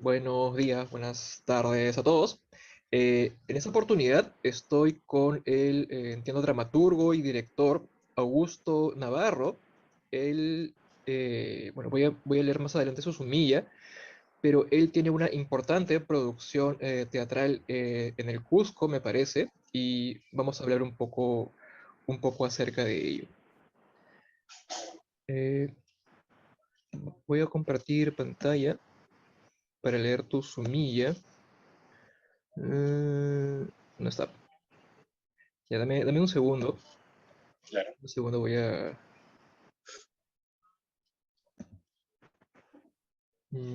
Buenos días, buenas tardes a todos. En esta oportunidad estoy con el, entiendo, dramaturgo y director Augusto Navarro. Él, bueno, voy a leer más adelante su sumilla, pero él tiene una importante producción teatral en el Cusco, me parece, y vamos a hablar un poco acerca de ello. Eh, Voy a compartir pantalla para leer tu sumilla. No está. Ya, dame un segundo. Claro. Un segundo voy a...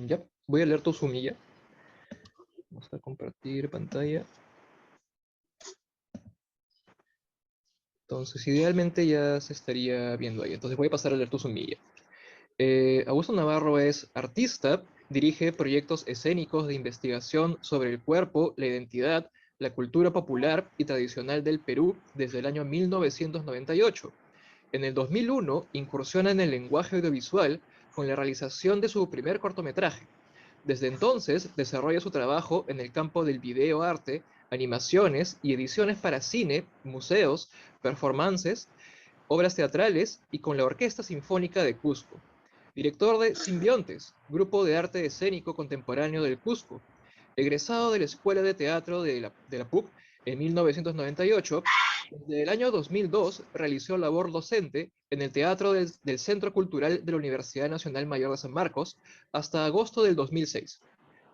Ya, voy a leer tu sumilla. Vamos a compartir pantalla. Entonces, idealmente ya se estaría viendo ahí. Entonces voy a pasar a leer tu sumilla. Augusto Navarro es artista, dirige proyectos escénicos de investigación sobre el cuerpo, la identidad, la cultura popular y tradicional del Perú desde el año 1998. En el 2001 incursiona en el lenguaje audiovisual con la realización de su primer cortometraje. Desde entonces desarrolla su trabajo en el campo del videoarte, animaciones y ediciones para cine, museos, performances, obras teatrales y con la Orquesta Sinfónica de Cusco. Director de Simbiontes, grupo de arte escénico contemporáneo del Cusco. Egresado de la Escuela de Teatro de la PUC en 1998, desde el año 2002 realizó labor docente en el Teatro del Centro Cultural de la Universidad Nacional Mayor de San Marcos hasta agosto del 2006.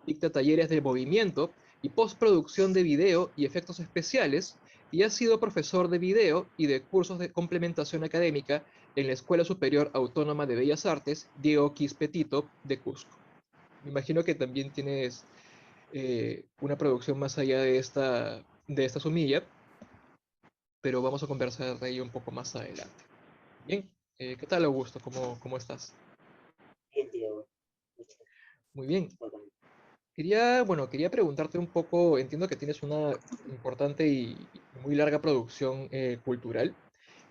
Dicta talleres de movimiento y postproducción de video y efectos especiales y ha sido profesor de video y de cursos de complementación académica en la Escuela Superior Autónoma de Bellas Artes Diego Quispetito de Cusco. Me imagino que también tienes una producción más allá de esta sumilla, pero vamos a conversar de ello un poco más adelante. Bien, ¿qué tal, Augusto? ¿Cómo estás? Bien, tío. Mucho. Muy bien. Bacán. Quería preguntarte un poco, entiendo que tienes una importante y muy larga producción cultural,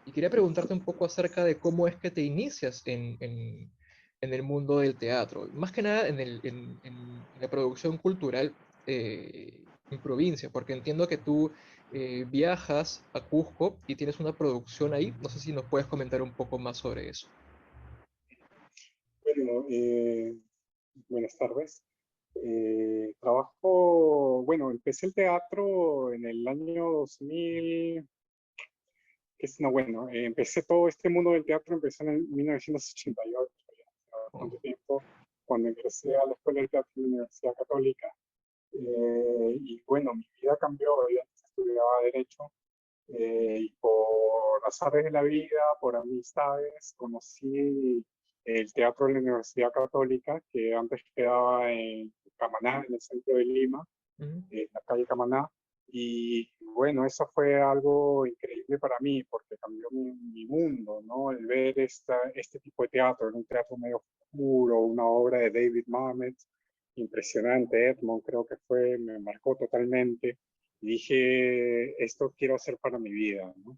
y quería preguntarte un poco acerca de cómo es que te inicias en el mundo del teatro, más que nada en la producción cultural en provincia, porque entiendo que tú viajas a Cusco y tienes una producción ahí. No sé si nos puedes comentar un poco más sobre eso. Bueno, buenas tardes. Bueno, empecé el teatro en el año 2000, no, bueno, empecé todo este mundo del teatro, empecé en el 1988, ya hace Oh, bastante tiempo, cuando ingresé a la Escuela de Teatro de la Universidad Católica. Y bueno, mi vida cambió, yo antes estudiaba Derecho, y por azares de la vida, por amistades, conocí el teatro de la Universidad Católica, que antes quedaba en Camaná, en el centro de Lima, ujú. en la calle Camaná. Y bueno, eso fue algo increíble para mí, porque cambió mi mundo, ¿no? El ver este tipo de teatro, en un teatro medio oscuro, una obra de David Mamet, impresionante, Edmond creo que fue, me marcó totalmente y dije, esto quiero hacer para mi vida, ¿no?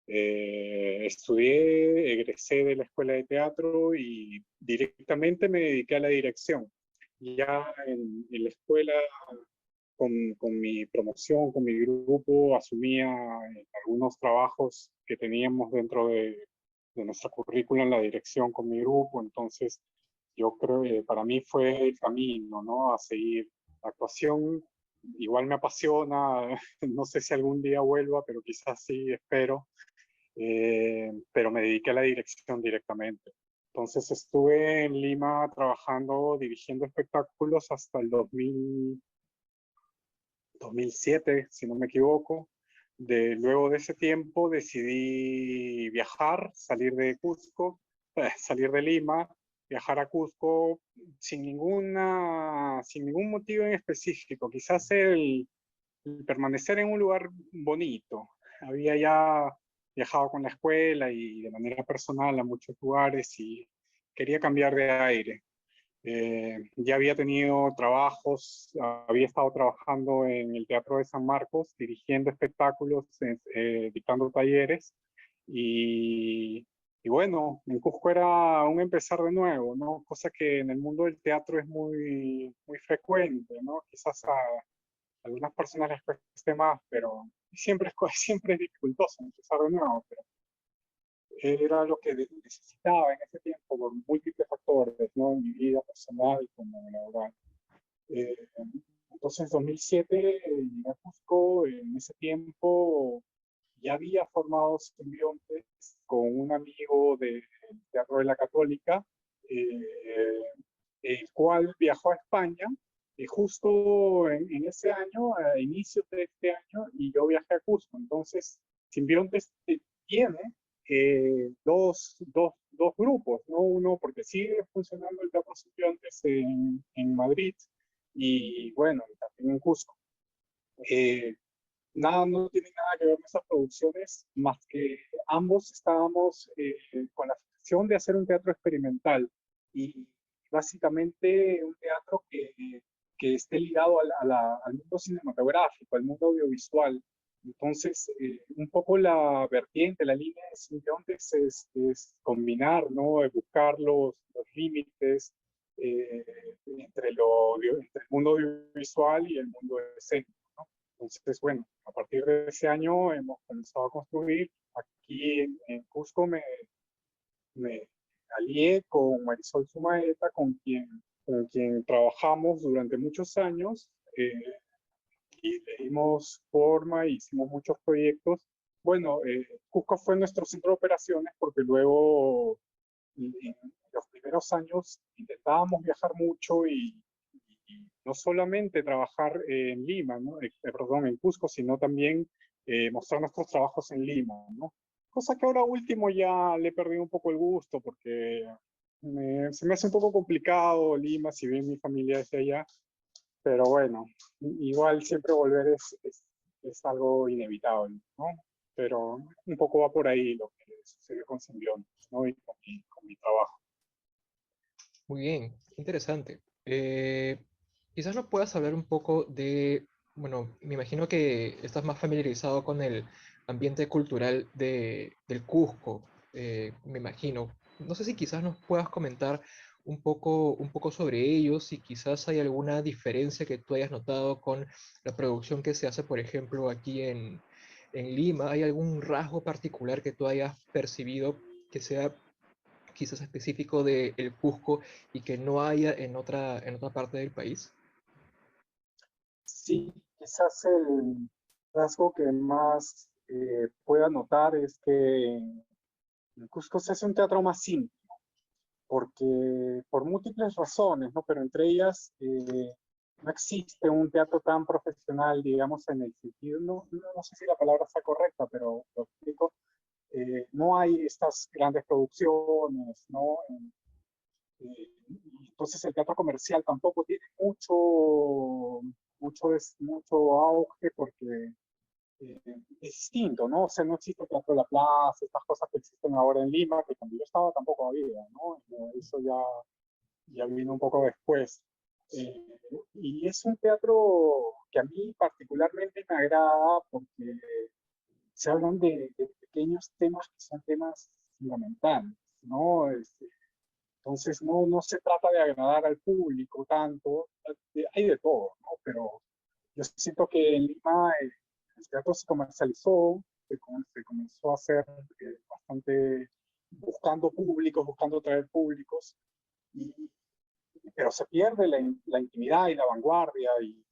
Estudié, egresé de la escuela de teatro y directamente me dediqué a la dirección. Ya en la escuela, con mi promoción, con mi grupo, asumía algunos trabajos que teníamos dentro de nuestra currícula en la dirección con mi grupo, entonces yo creo que para mí fue el camino, ¿no? A seguir. La actuación igual me apasiona, no sé si algún día vuelva, pero quizás sí, espero, pero me dediqué a la dirección directamente. Entonces estuve en Lima trabajando, dirigiendo espectáculos hasta el 2007, si no me equivoco. Luego de ese tiempo decidí viajar, salir de Cusco, salir de Lima, viajar a Cusco sin ningún motivo en específico. Quizás el permanecer en un lugar bonito. Había ya viajado con la escuela y de manera personal a muchos lugares y quería cambiar de aire. Ya había tenido trabajos, había estado trabajando en el Teatro de San Marcos, dirigiendo espectáculos, dictando talleres, y, y bueno, en Cusco era un empezar de nuevo, ¿no? Cosa que en el mundo del teatro es muy, muy frecuente, ¿no? Quizás a algunas personas les cueste más, pero siempre es, siempre es dificultoso empezar de nuevo, pero era lo que necesitaba en ese tiempo por múltiples factores, ¿no? En mi vida personal como laboral. Eh, entonces, en 2007 llegué a Cusco. En ese tiempo ya había formado simbiontes con un amigo del Teatro de la Católica, el cual viajó a España justo en ese año, a inicios de este año, y yo viajé a Cusco. Entonces, Simbiontes tiene dos grupos, ¿no? Uno porque sigue funcionando el Teatro Simbiontes en Madrid y bueno, también en Cusco. Eh, Nada, no tiene nada que ver con esas producciones, más que ambos estábamos con la función de hacer un teatro experimental y básicamente un teatro que esté ligado al mundo cinematográfico, al mundo audiovisual. Entonces, un poco la vertiente, la línea de simbiontes es combinar, ¿no? Buscar los límites eh, entre el mundo audiovisual y el mundo escénico. Entonces, bueno, a partir de ese año hemos comenzado a construir. Aquí en Cusco me alié con Marisol Zumaeta, con quien trabajamos durante muchos años y le dimos forma y hicimos muchos proyectos. Bueno, Cusco fue nuestro centro de operaciones porque luego en los primeros años intentábamos viajar mucho y no solamente trabajar en Lima, ¿no? Perdón, en Cusco, sino también mostrar nuestros trabajos en Lima, ¿no? Cosa que ahora último ya le he perdido un poco el gusto porque se me hace un poco complicado Lima, si bien mi familia es de allá, pero bueno, igual siempre volver es algo inevitable, ¿no? Pero un poco va por ahí lo que sucedió con Simbionte, ¿no? Y con mi trabajo. Muy bien, interesante. Quizás nos puedas hablar un poco de, bueno, me imagino que estás más familiarizado con el ambiente cultural del Cusco, me imagino. No sé si quizás nos puedas comentar un poco sobre ellos, si quizás hay alguna diferencia que tú hayas notado con la producción que se hace, por ejemplo, aquí en Lima. ¿Hay algún rasgo particular que tú hayas percibido que sea quizás específico de el Cusco y que no haya en otra parte del país? Sí, quizás el rasgo que más pueda notar es que en Cusco se hace un teatro más íntimo, porque por múltiples razones, ¿no? Pero entre ellas no existe un teatro tan profesional, digamos, en el sentido, no sé si la palabra está correcta, pero lo explico. No hay estas grandes producciones, ¿no? Y entonces el teatro comercial tampoco tiene mucho auge porque es distinto, ¿no? O sea, no existe el Teatro de la Plaza, estas cosas que existen ahora en Lima, que cuando yo estaba tampoco había, ¿no? Eso ya vino un poco después. Eh, y es un teatro que a mí particularmente me agrada porque se hablan de pequeños temas que son temas fundamentales, ¿no? Entonces no se trata de agradar al público tanto, hay de todo, ¿no? Pero yo siento que en Lima el teatro se comercializó, se comenzó a hacer bastante buscando públicos, buscando traer públicos, y, pero se pierde la intimidad y la vanguardia y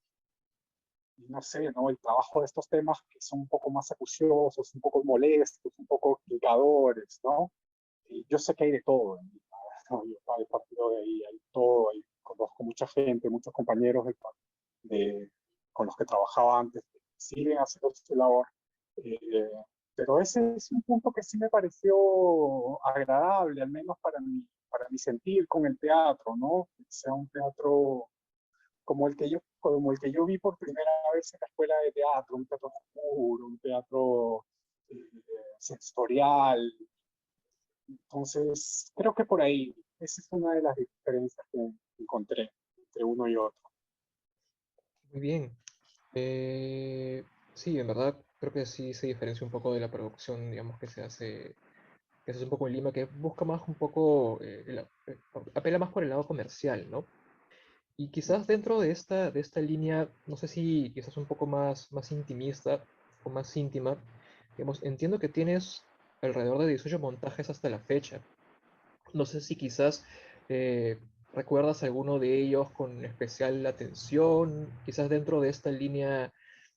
no sé, ¿no? El trabajo de estos temas que son un poco más acuciosos, un poco molestos, un poco picadores, ¿no? Y yo sé que hay de todo en Lima, ¿no? Yo he partido de ahí, hay todo, conozco mucha gente, muchos compañeros de, con los que trabajaba antes, que siguen haciendo su labor. Eh, pero ese es un punto que sí me pareció agradable, al menos para mi sentir con el teatro, ¿no? Que sea un teatro como el que yo vi por primera vez en la escuela de teatro, un teatro oscuro, un teatro eh, sensorial. Entonces, creo que por ahí, esa es una de las diferencias que encontré entre uno y otro. Muy bien. Sí, en verdad creo que sí se diferencia un poco de la producción, digamos, que se hace un poco en Lima, que busca más un poco, apela más por el lado comercial, ¿no? Y quizás dentro de esta línea, no sé si quizás un poco más intimista o más íntima, digamos, entiendo que tienes alrededor de 18 montajes hasta la fecha. No sé si quizás eh, recuerdas alguno de ellos con especial atención, quizás dentro de esta línea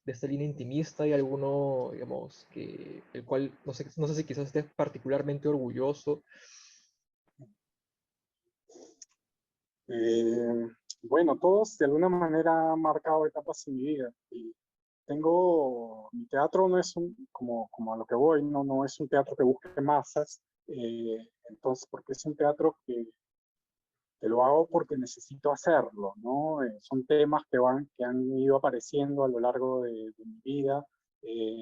intimista hay alguno, digamos, que el cual no sé si quizás estés particularmente orgulloso. Eh, bueno, todos de alguna manera han marcado etapas en mi vida. Y mi teatro no es como a lo que voy, no es un teatro que busque masas, entonces, porque es un teatro que lo hago porque necesito hacerlo, ¿no? Son temas que han ido apareciendo a lo largo de mi vida,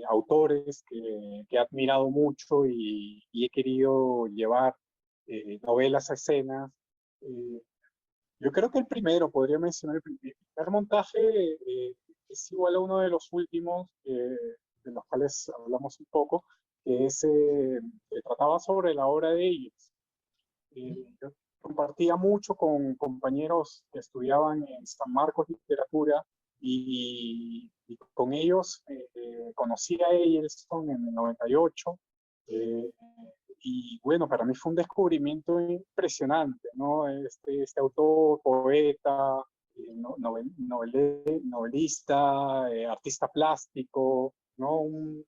autores que he admirado mucho y he querido llevar novelas a escenas. Eh, yo creo que el primero, podría mencionar el primer montaje, es igual a uno de los últimos, de los cuales hablamos un poco, que trataba sobre la obra de ellos. Yo compartía mucho con compañeros que estudiaban en San Marcos Literatura y con ellos conocí a Eccleston en el 98. eh, y bueno, para mí fue un descubrimiento impresionante, ¿no? Este autor, poeta, novelista, artista plástico, ¿no? Un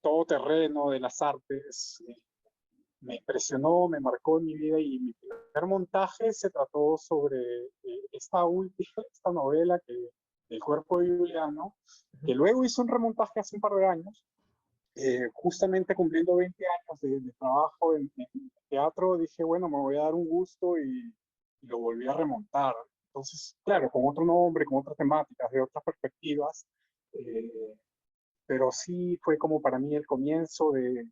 todoterreno de las artes. Me impresionó, me marcó en mi vida y mi primer montaje se trató sobre esta novela El cuerpo de Juliano, Ujú. que luego hizo un remontaje hace un par de años, justamente cumpliendo 20 años de trabajo en teatro, dije, bueno, me voy a dar un gusto y lo volví a remontar. Entonces, claro, con otro nombre, con otras temáticas, de otras perspectivas, eh, pero sí fue como para mí el comienzo de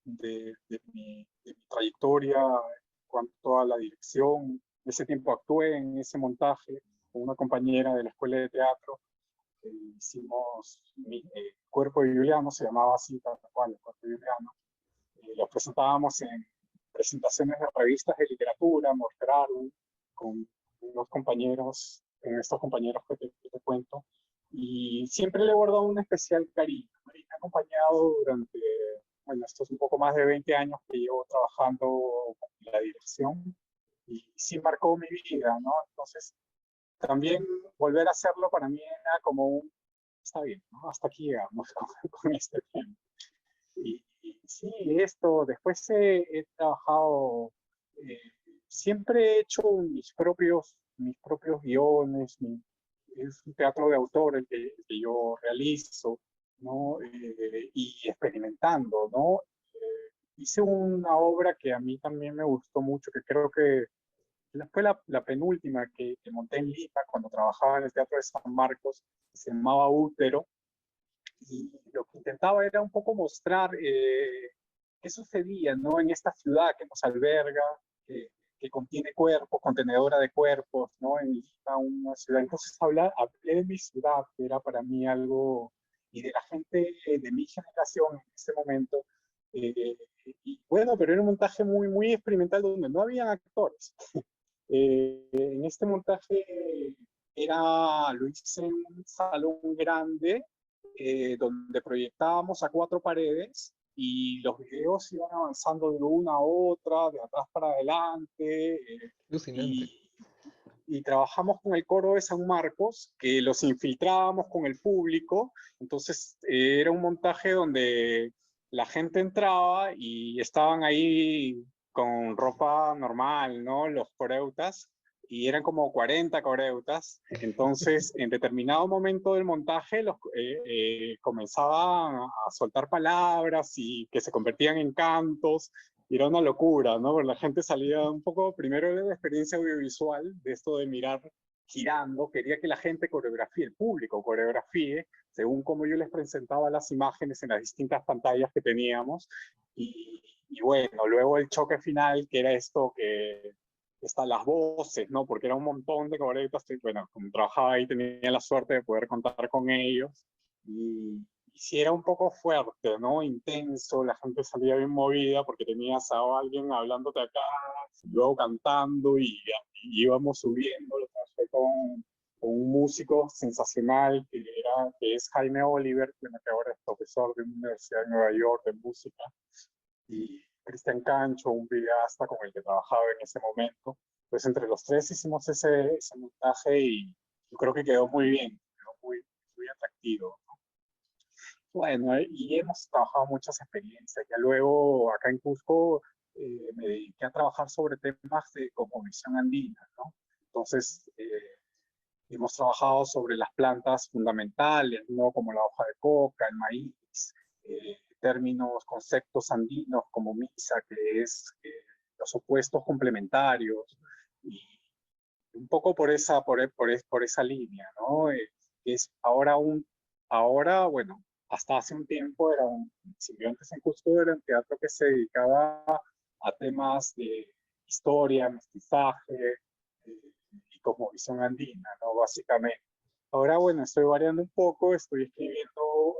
mi trayectoria en cuanto a la dirección. En ese tiempo actué en ese montaje con una compañera de la escuela de teatro. Hicimos Cuerpo de Juliano, se llamaba así, tal cual, el Cuerpo de Juliano. Lo presentábamos en presentaciones de revistas de literatura, mostraron con unos compañeros, con estos compañeros que te cuento, y siempre le he guardado un especial cariño. Me ha acompañado durante, bueno, estos un poco más de 20 años que llevo trabajando en la dirección, y sí marcó mi vida, ¿no? Entonces, también volver a hacerlo para mí era como está bien, ¿no? Hasta aquí llegamos con este tema. Y sí, esto, después he trabajado, eh, siempre he hecho mis propios guiones, es un teatro de autor el que yo realizo, ¿no? Y experimentando, ¿no? Hice una obra que a mí también me gustó mucho, que creo que fue la penúltima que monté en Lima cuando trabajaba en el Teatro de San Marcos, que se llamaba Útero, y lo que intentaba era un poco mostrar qué sucedía, ¿no? En esta ciudad que nos alberga, que contiene cuerpos, contenedora de cuerpos, ¿no? En Lima, una ciudad. Entonces hablé de mi ciudad, que era para mí algo, y de la gente de mi generación en ese momento. eh, y bueno, pero era un montaje muy experimental donde no habían actores. En este montaje lo hice en un salón grande donde proyectábamos a cuatro paredes y los videos iban avanzando de una a otra, de atrás para adelante, Alucinante. y, y trabajamos con el coro de San Marcos, que los infiltrábamos con el público. Entonces era un montaje donde la gente entraba y estaban ahí con ropa normal, ¿no? Los coreutas, y eran como 40 coreutas. Entonces, en determinado momento del montaje, comenzaban a soltar palabras y que se convertían en cantos. Y era una locura, ¿no? Porque la gente salía un poco, primero de la experiencia audiovisual, de esto de mirar girando, quería que la gente coreografíe, el público coreografíe, según como yo les presentaba las imágenes en las distintas pantallas que teníamos. Y bueno, luego el choque final, que era esto que están las voces, ¿no? Porque era un montón de coreógrafos, y bueno, como trabajaba ahí tenía la suerte de poder contar con ellos. Y y sí era un poco fuerte, ¿no? Intenso, la gente salía bien movida porque tenías a alguien hablándote acá, luego cantando y íbamos subiendo. Lo trabajé con un músico sensacional que es Jaime Oliver, que ahora es profesor de una universidad de Nueva York de música, y Cristian Cancho, un videasta con el que trabajaba en ese momento. Pues entre los tres hicimos ese montaje y yo creo que quedó muy bien, quedó muy atractivo. Bueno, y hemos trabajado muchas experiencias. Ya luego acá en Cusco me dediqué a trabajar sobre temas de cosmovisión andina, ¿no? Entonces, hemos trabajado sobre las plantas fundamentales, ¿no? Como la hoja de coca, el maíz, términos, conceptos andinos como misa, que es los opuestos complementarios, y un poco por esa línea, ¿no? Es ahora, bueno, hasta hace un tiempo era Simbiontes en Cusco era un teatro que se dedicaba a temas de historia, mestizaje y cosmovisión andina, ¿no? Básicamente. Ahora, bueno, estoy variando un poco, estoy escribiendo,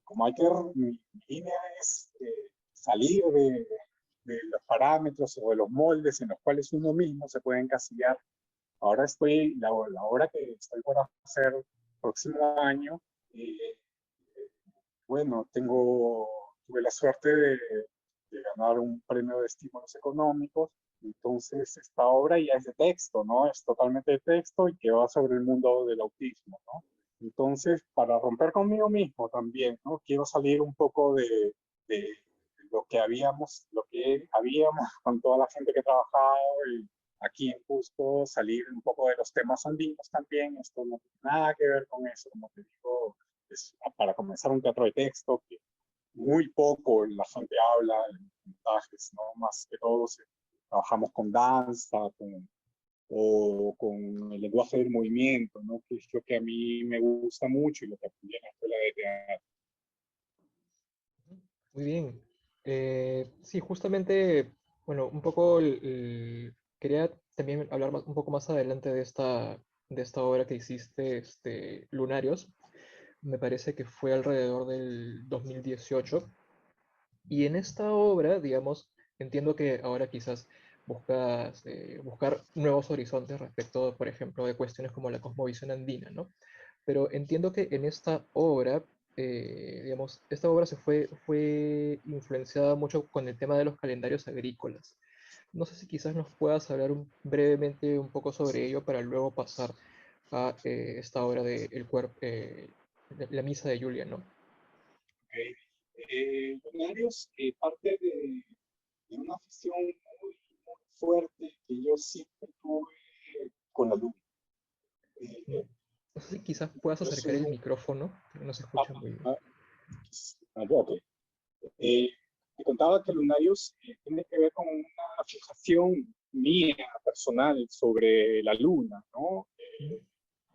como mi línea es salir de los parámetros o de los moldes en los cuales uno mismo se puede encasillar. Ahora la obra que estoy por hacer próximo año, eh, bueno, tuve la suerte de ganar un premio de estímulos económicos, entonces esta obra ya es de texto, ¿no? Es totalmente de texto y que va sobre el mundo del autismo, ¿no? Entonces, para romper conmigo mismo también, ¿no? Quiero salir un poco de lo que habíamos con toda la gente que trabajaba y aquí en Cusco, salir un poco de los temas andinos también. Esto no tiene nada que ver con eso, como te digo, es para comenzar un teatro de texto que muy poco la gente habla en montajes, ¿no? Más que todo trabajamos con danza, o con el lenguaje del movimiento, ¿no? Que es lo que a mí me gusta mucho y lo que aprendí en la escuela de teatro. Muy bien. Sí, justamente, bueno, un poco quería también hablar un poco más adelante de esta obra que hiciste, Lunarios. Me parece que fue alrededor del 2018. Y en esta obra, digamos, entiendo que ahora quizás buscas buscar nuevos horizontes respecto, por ejemplo, de cuestiones como la cosmovisión andina, ¿no? Pero entiendo que en esta obra, digamos, esta obra fue influenciada mucho con el tema de los calendarios agrícolas. No sé si quizás nos puedas hablar brevemente un poco sobre ello para luego pasar a esta obra de la misa de Julia, ¿no? ¿Okay? Lunarios parte de una afición muy fuerte que yo siempre tuve con la luna. No, Eh, no sé si quizás puedas yo acercar soy el muy... micrófono, que no se Ah, escucha muy bien. ah, ok. Eh, Te contaba que Lunarios tiene que ver con una fijación mía personal sobre la luna, ¿no? Mm.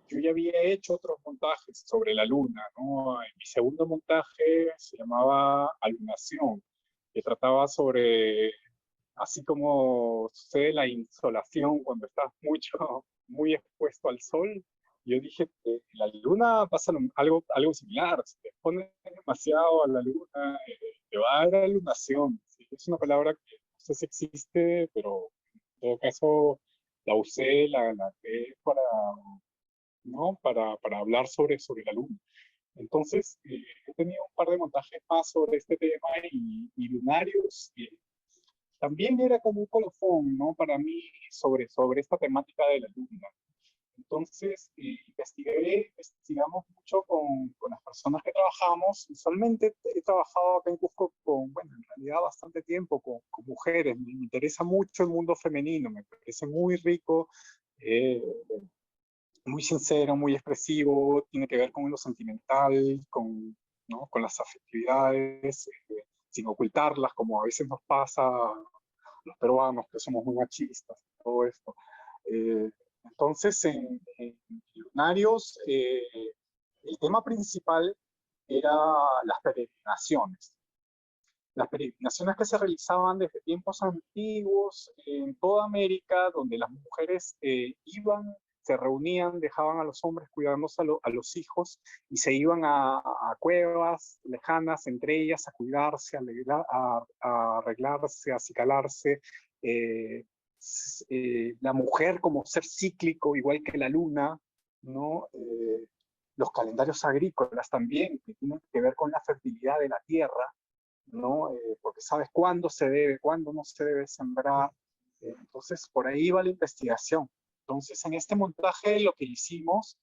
Yo ya había hecho otros montajes sobre la luna, ¿no? Mi segundo montaje se llamaba Alunación, que trataba sobre, así como sucede la insolación cuando estás muy expuesto al sol. Yo dije que la luna pasa algo similar. Si te expones demasiado a la luna, te va a dar alunación. ¿Sí? Es una palabra que no sé si existe, pero en todo caso la usé, la creé ¿no? Para hablar sobre la luna. Entonces, he tenido un par de montajes más sobre este tema y Lunarios también era como un colofón, ¿no? Para mí sobre esta temática de la luna. Entonces, investigamos mucho con las personas que trabajamos. Usualmente he trabajado acá en Cusco bueno, en realidad bastante tiempo con mujeres. Me interesa mucho el mundo femenino, me parece muy rico, eh, muy sincero, muy expresivo, tiene que ver con lo sentimental, ¿no? Con las afectividades, sin ocultarlas, como a veces nos pasa a los peruanos, que somos muy machistas, todo esto. Eh, entonces, en Lunarios, el tema principal era las peregrinaciones. Las peregrinaciones que se realizaban desde tiempos antiguos en toda América, donde las mujeres iban se reunían, dejaban a los hombres cuidándose a los hijos y se iban a cuevas lejanas entre ellas a cuidarse, a arreglarse, a acicalarse. Eh, la mujer como ser cíclico, igual que la luna, ¿no? Los calendarios agrícolas también, que tienen que ver con la fertilidad de la tierra, ¿no? Porque sabes cuándo se debe, cuándo no se debe sembrar. Entonces, por ahí va la investigación. Entonces, en este montaje lo que hicimos,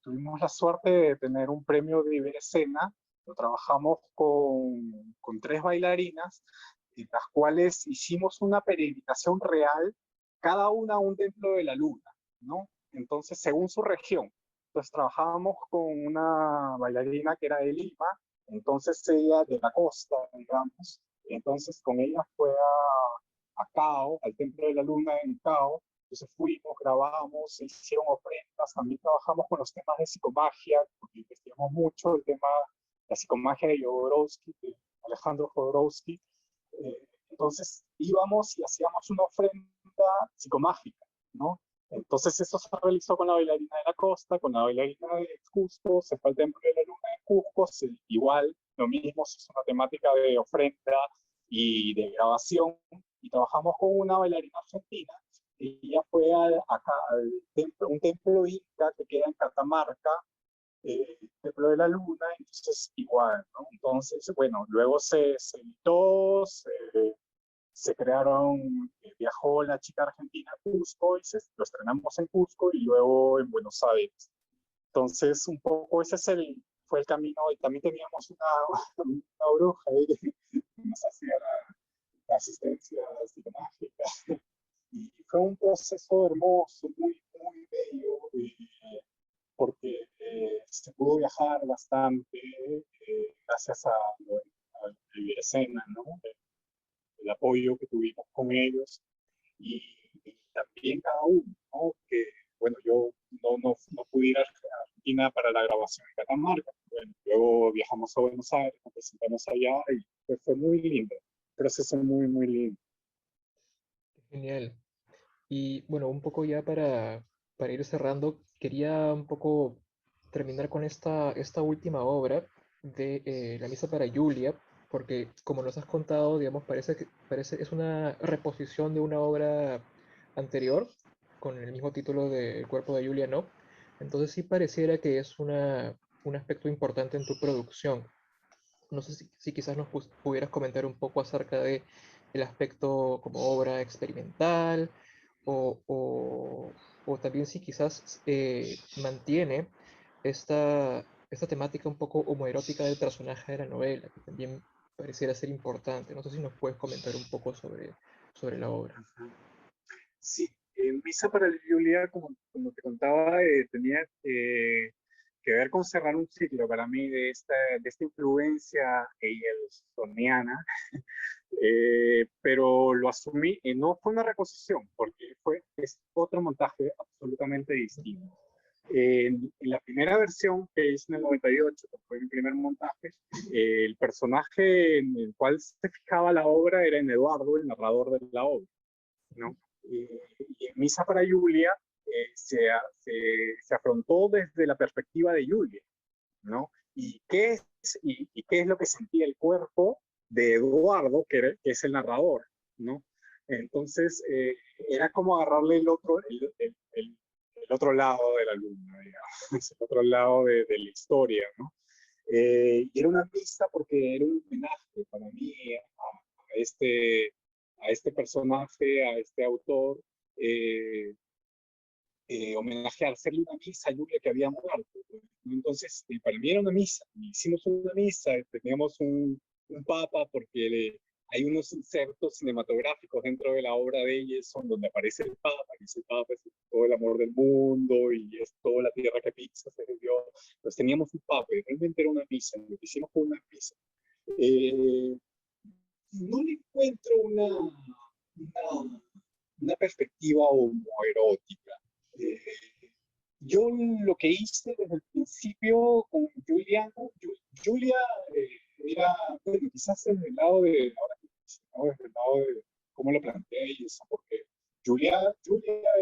tuvimos la suerte de tener un premio de Iberescena, lo trabajamos con 3 bailarinas, en las cuales hicimos una peregrinación real, cada una a un templo de la luna, ¿no? Entonces, según su región. Entonces, trabajábamos con una bailarina que era de Lima, entonces ella de la costa, digamos, entonces con ella fue a Cao, al Templo de la Luna en Cao, entonces fuimos, grabamos, se hicieron ofrendas, también trabajamos con los temas de psicomagia, porque investigamos mucho el tema, la psicomagia de Jodorowsky, de Alejandro Jodorowsky, entonces íbamos y hacíamos una ofrenda psicomágica, ¿no? Entonces eso se realizó con la bailarina de la costa, con la bailarina de Cusco, se fue al Templo de la Luna en Cusco, igual, lo mismo, se hizo una temática de ofrenda y de grabación, y trabajamos con una bailarina argentina, y ella fue acá al templo, un templo inca que queda en Catamarca, Templo de la Luna, entonces igual, ¿no? Entonces, bueno, luego se editó, se crearon, viajó la chica argentina a Cusco y lo estrenamos en Cusco y luego en Buenos Aires. Entonces, un poco ese fue el camino, y también teníamos una bruja ahí que nos hacía la asistencia psicológica. Y fue un proceso hermoso, muy, muy bello, porque se pudo viajar bastante gracias a Iberescena, ¿no? El apoyo que tuvimos con ellos y, y también cada uno, ¿no? Que, bueno, yo no pude ir a Argentina para la grabación en Catamarca. Bueno, luego viajamos a Buenos Aires, nos presentamos allá y fue muy lindo. Un proceso muy, muy lindo. Genial. Y bueno, un poco ya para ir cerrando, quería un poco terminar con esta última obra de La Misa para Julia, porque como nos has contado, digamos, parece es una reposición de una obra anterior con el mismo título de El cuerpo de Julia, ¿no? Entonces sí pareciera que es un aspecto importante en tu producción. No sé si quizás nos pudieras comentar un poco acerca de el aspecto como obra experimental o también si quizás mantiene esta temática un poco homoerótica del personaje de la novela, que también pareciera ser importante. No sé si nos puedes comentar un poco sobre la obra. Sí, Misa para Julia, como te contaba, tenía que ver con cerrar un ciclo para mí de esta influencia eyelsoniana, pero lo asumí y no fue una reposición, porque es otro montaje absolutamente distinto. En la primera versión que hice en el 98, que fue mi primer montaje, el personaje en el cual se fijaba la obra era en Eduardo, el narrador de la obra, ¿no? Y en Misa para Julia se afrontó desde la perspectiva de Julia, ¿no? ¿Y qué es lo que sentía el cuerpo de Eduardo, que es el narrador, ¿no? Entonces, era como agarrarle el otro lado de la luna, digamos, el otro lado de la historia, ¿no? Y era una pista porque era un homenaje para mí este, a este personaje, a este autor, eh, homenajear, hacerle una misa a Julia que había muerto. Entonces, para mí era una misa. Hicimos una misa, teníamos un papa porque hay unos insertos cinematográficos dentro de la obra de Elson donde aparece el papa, y ese papa es todo el amor del mundo y es toda la tierra que pisa, se dio. Pues teníamos un papa y realmente era una misa. Lo que hicimos fue una misa. Eh, no le encuentro una perspectiva homoerótica. Eh, yo lo que hice desde el principio con Julia era, bueno, quizás desde el lado de, ahora que desde el lado de cómo lo plantea y eso, porque Julia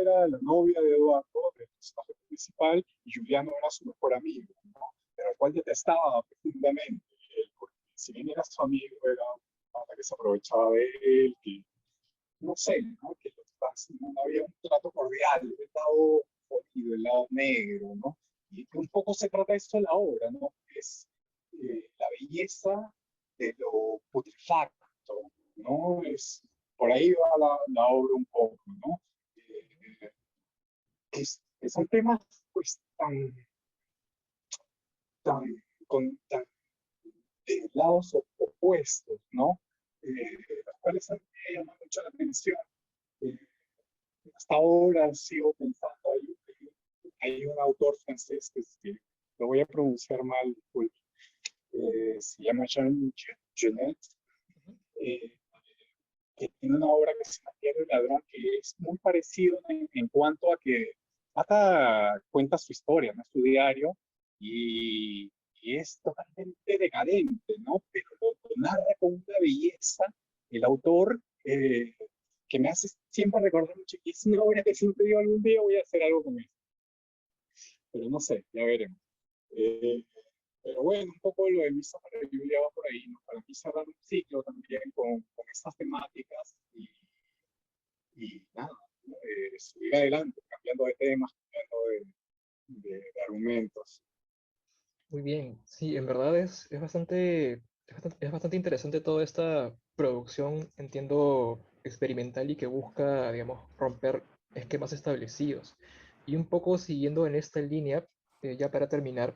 era la novia de Eduardo, del personaje principal, y Juliano era su mejor amigo, ¿no? Pero al cual detestaba profundamente. Él, porque si bien era su amigo, era un pata que se aprovechaba de él, que no sé, ¿no? Que no había un trato cordial, el lado jodido, el lado negro, ¿no? Y que un poco se trata de esto en la obra, ¿no? Es la belleza de lo putrefacto, ¿no? Es, por ahí va la obra un poco, ¿no? Eh, que son temas pues tan, tan de lados opuestos, ¿no? Los cuales a mí me llaman mucho la atención. Eh, Hasta ahora sigo pensando, hay un autor francés que lo voy a pronunciar mal, pues, se llama Jean Genet, eh, que tiene una obra que se llama Diario del Ladrón, que es muy parecido en cuanto a que cuenta su historia, ¿no? Su diario, y es totalmente decadente, ¿no? Pero lo narra con una belleza el autor, que me hace siempre recordar mucho, que es una obra que siempre digo algún día voy a hacer algo con él, pero no sé, ya veremos. Eh, pero bueno, un poco lo de Misa para Julia va por ahí, ¿no? Para mí cerrar un ciclo también con estas temáticas y nada, ¿no? Seguir adelante, cambiando de temas, cambiando de argumentos. Muy bien, sí, en verdad es bastante interesante toda esta producción, entiendo, experimental y que busca, digamos, romper esquemas establecidos. Y un poco siguiendo en esta línea, ya para terminar,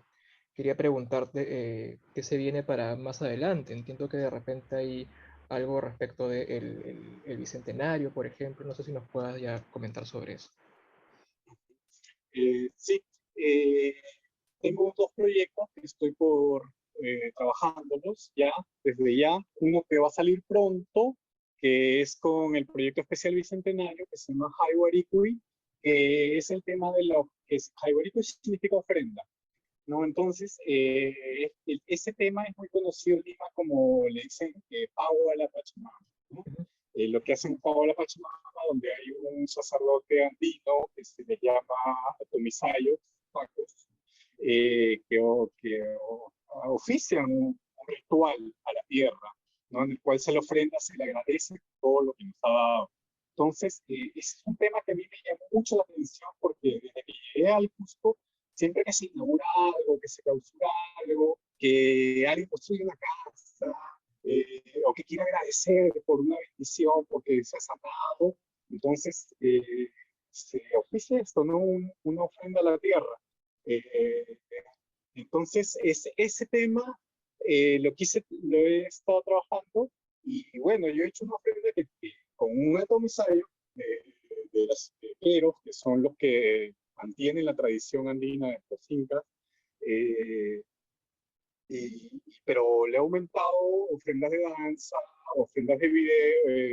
quería preguntarte qué se viene para más adelante. Entiendo que de repente hay algo respecto del el bicentenario, por ejemplo. No sé si nos puedas ya comentar sobre eso. Sí, eh, tengo dos proyectos que estoy por trabajándolos ya, desde ya. Uno que va a salir pronto, que es con el proyecto especial Bicentenario, que se llama Haiwarikui, que es el tema de lo que es Haiwarikui significa ofrenda, ¿no? Entonces, ese tema es muy conocido en Lima como le dicen Pago a la Pachamama, ¿no? Ujú. Lo que hacen Pago a la Pachamama, donde hay un sacerdote andino que se le llama Tomisayo, que ofician un ritual a la tierra, ¿no? En el cual se le ofrenda, se le agradece todo lo que nos ha dado. Entonces, ese es un tema que a mí me llamó mucho la atención porque desde que llegué al Cusco, siempre que se inaugura algo, que se clausura algo, que alguien construye una casa, o que quiere agradecer por una bendición, porque se ha sanado, entonces se oficia esto, ¿no? Una ofrenda a la tierra. Eh, entonces, ese tema lo he estado trabajando y bueno, yo he hecho una ofrenda con un atomizario de los tequeros, que son los que mantienen la tradición andina de los incas, eh, pero le he aumentado ofrendas de danza, ofrendas de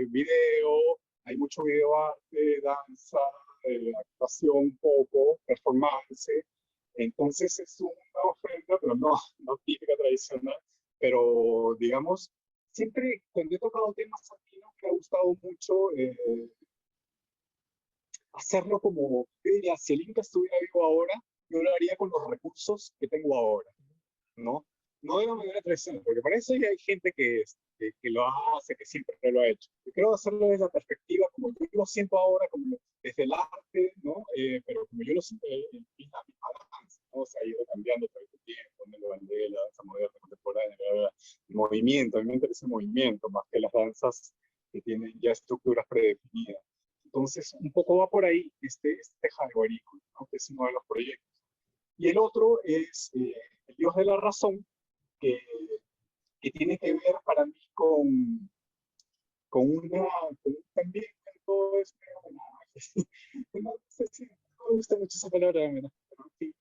video, hay mucho video arte, danza, actuación un poco, performance. Entonces es una ofrenda, pero no típica tradicional, pero digamos, siempre cuando he tocado temas andinos me ha gustado mucho hacerlo como, yo diría, si el Inca estuviera vivo ahora, yo lo haría con los recursos que tengo ahora, ¿no? No de una manera tradicional, porque para eso ya hay gente que lo hace, que siempre lo ha hecho. Yo quiero hacerlo desde la perspectiva como yo lo siento ahora, como desde el arte, ¿no? Pero como yo lo siento en la misma danza, ¿no? Se ha ido cambiando todo el tiempo, Nelo Bandera, la danza moderna, contemporánea, el movimiento. A mí me interesa el movimiento más que las danzas que tienen ya estructuras predefinidas. Entonces, un poco va por ahí este Jaguarico, ¿no? Que es uno de los proyectos. Y el otro es El Dios de la Razón, que, que tiene que ver para mí con una, también con todo este, no sé si no me gusta mucho esa palabra, ¿verdad? Pero, sí,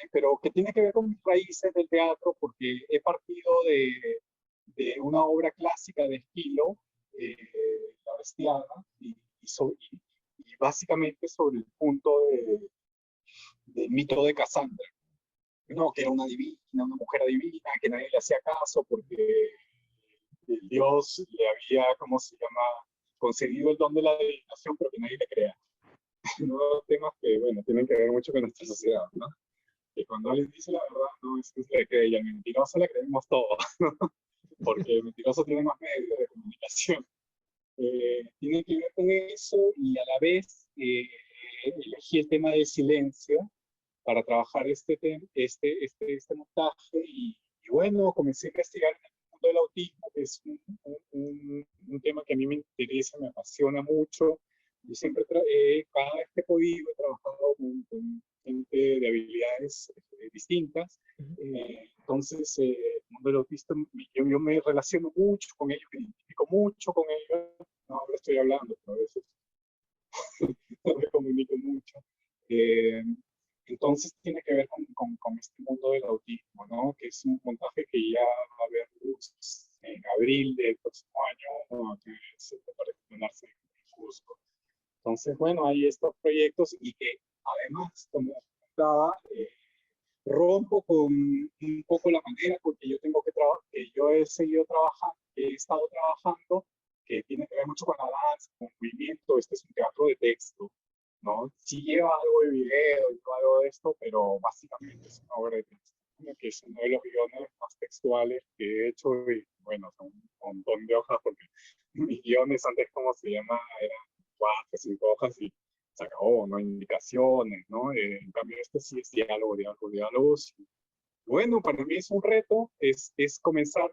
pero que tiene que ver con mis raíces del teatro, porque he partido de una obra clásica de estilo, eh, La Bestiada, y básicamente sobre el punto del mito de Casandra, no, que era una divina, una mujer divina, que nadie le hacía caso porque el dios le había, ¿cómo se llama?, conseguido el don de la adivinación, pero que nadie le crea. ¿No? Temas que, bueno, tienen que ver mucho con nuestra sociedad, ¿no? Que cuando alguien dice la verdad, no es que se le cree, y al mentiroso le creemos todo, porque el mentiroso tiene más medios de comunicación. Tiene que ver con eso y a la vez elegí el tema del silencio para trabajar este montaje y bueno, comencé a investigar en el mundo del autismo, que es un tema que a mí me interesa, me apasiona mucho. Y siempre, cada vez que he podido, he trabajado con gente de habilidades distintas. Entonces, el mundo del autismo, yo me relaciono mucho con ellos, me identifico mucho con ellos. No, ahora estoy hablando, pero a veces no me comunico mucho. Entonces tiene que ver con este mundo del autismo, ¿no? Que es un montaje que ya va a haber luz en abril del próximo año, ¿no? Que se para estrenarse en Cusco. Entonces, bueno, hay estos proyectos y que además, como comentaba, rompo con un poco la manera porque yo tengo que trabajar, que yo he seguido trabajando, he estado trabajando, que tiene que ver mucho con la danza, con el movimiento. Este es un teatro de texto, ¿no? Sí lleva algo de video y algo de esto, pero básicamente es una obra de texto, que es uno de los guiones más textuales que he hecho y bueno, son un montón de hojas porque mis guiones antes, como se llama, eran 4 o 5 hojas y se acabó, no hay indicaciones, ¿no? En cambio este sí es diálogo, diálogo, diálogos. Bueno, para mí es un reto, es comenzar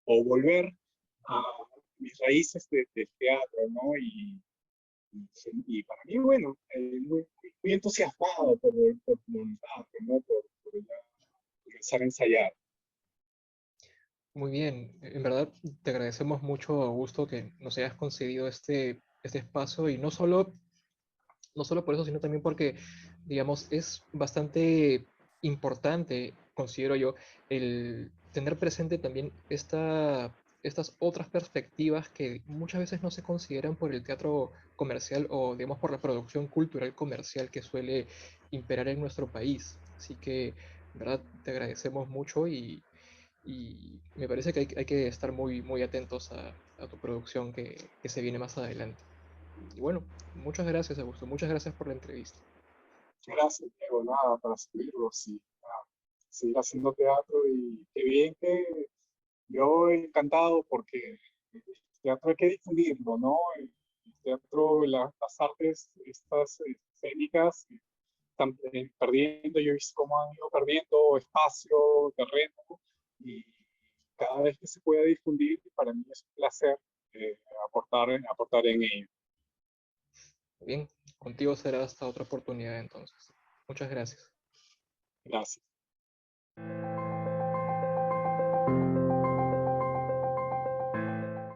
o volver a mis raíces de teatro, ¿no? Y para mí, bueno, muy entusiasmado por montar, ¿no? Por ya comenzar a ensayar. Muy bien, en verdad te agradecemos mucho, Augusto, que nos hayas concedido este espacio y no solo por eso, sino también porque, digamos, es bastante importante, considero yo, el tener presente también estas otras perspectivas que muchas veces no se consideran por el teatro comercial o, digamos, por la producción cultural comercial que suele imperar en nuestro país. Así que, en verdad, te agradecemos mucho y me parece que hay que estar muy atentos a tu producción que se viene más adelante. Y bueno, muchas gracias, Augusto. Muchas gracias por la entrevista. Gracias, Diego, nada, para seguirlos y seguir haciendo teatro y qué bien que yo encantado porque el teatro hay que difundirlo, ¿no? El teatro, las artes, estas escénicas están perdiendo, yo he visto cómo han ido perdiendo espacio, terreno, y cada vez que se pueda difundir, para mí es un placer aportar en ello. Bien, contigo será hasta otra oportunidad entonces. Muchas gracias. Gracias.